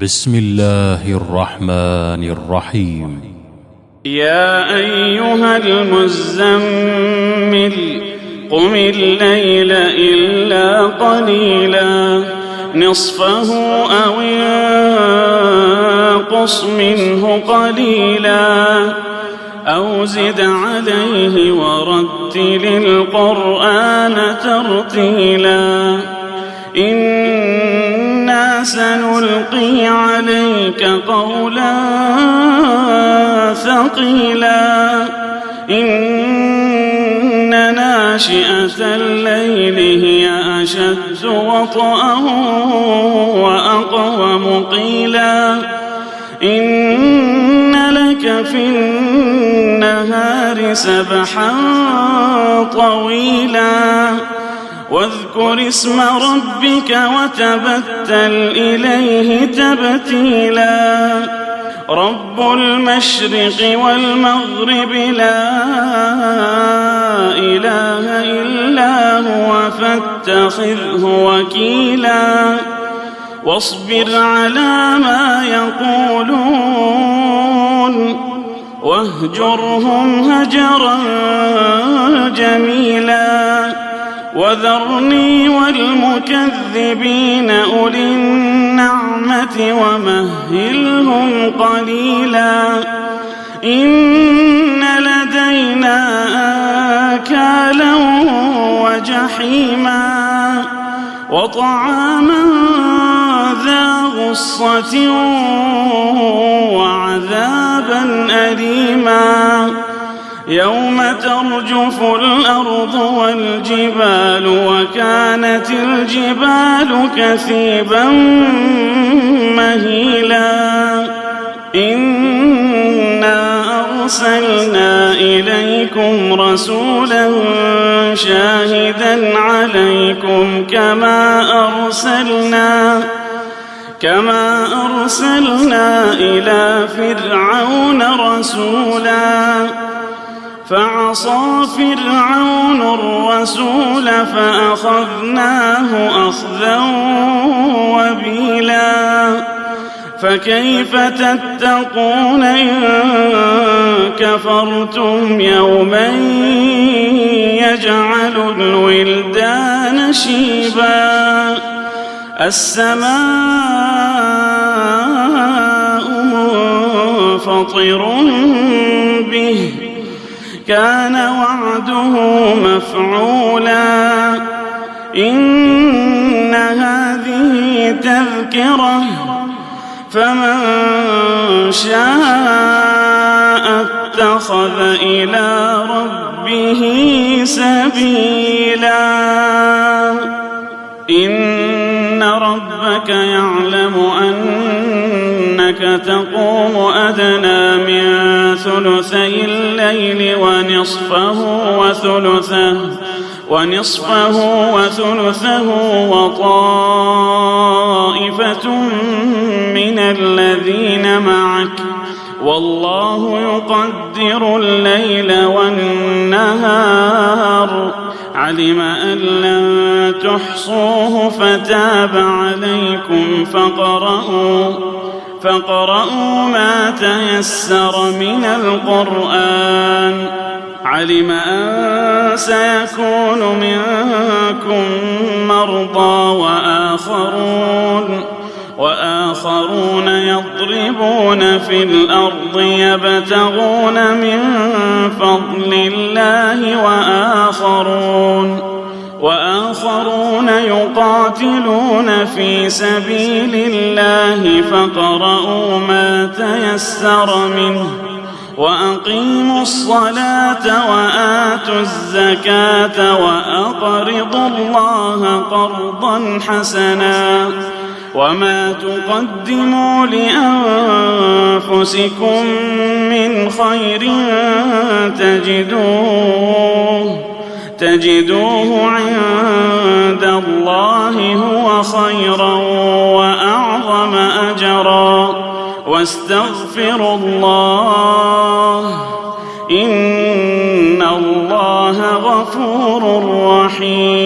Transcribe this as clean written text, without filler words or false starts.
بسم الله الرحمن الرحيم. يا أيها المزمل قم الليل إلا قليلا نصفه أو انقص منه قليلا أو زد عليه ورتل القرآن ترتيلا إنا سنلقي عليك قولا ثقيلا إن ناشئة الليل هي أشد وطئا وأقوم قيلا إن لك في النهار سبحا طويلا واذكر اسم ربك وتبتل إليه تبتيلا رب المشرق والمغرب لا إله إلا هو فاتخذه وكيلا واصبر على ما يقولون واهجرهم هجرا جميلا وذرني والمكذبين أولي النعمة ومهلهم قليلا إن لدينا آكالا وجحيما وطعاما ذا غصة وعذابا أليما يوم ترجف الأرض والجبال وكانت الجبال كثيبا مهيلا إنا أرسلنا إليكم رسولا شاهدا عليكم كما أرسلنا إلى فرعون رسولا فعصى فرعون الرسول فأخذناه أخذا وبيلا فكيف تتقون إن كفرتم يوما يجعل الولدان شيبا السماء منفطر به كان وعده مفعولا إن هذه تذكرة فمن شاء اتخذ إلى ربه سبيلا إن ربك يعلم أنك تقوم أدنى من ثلثي الليل ونصفه وثلثه وطائفة من الذين معك والله يقدر الليل والنهار علم أن لن تحصوه فتاب عليكم فاقرؤوا ما تيسر من القرآن علم أن سيكون منكم مرضى وآخرون يضربون في الأرض يبتغون من فضل الله وآخرون يقاتلون في سبيل الله فاقرؤوا ما تيسر منه وأقيموا الصلاة وآتوا الزكاة وأقرضوا الله قرضا حسنا وما تقدموا لأنفسكم من خير تجدوه عند الله هو خيرا وأعظم أجرا واستغفروا الله إن الله غفور رحيم.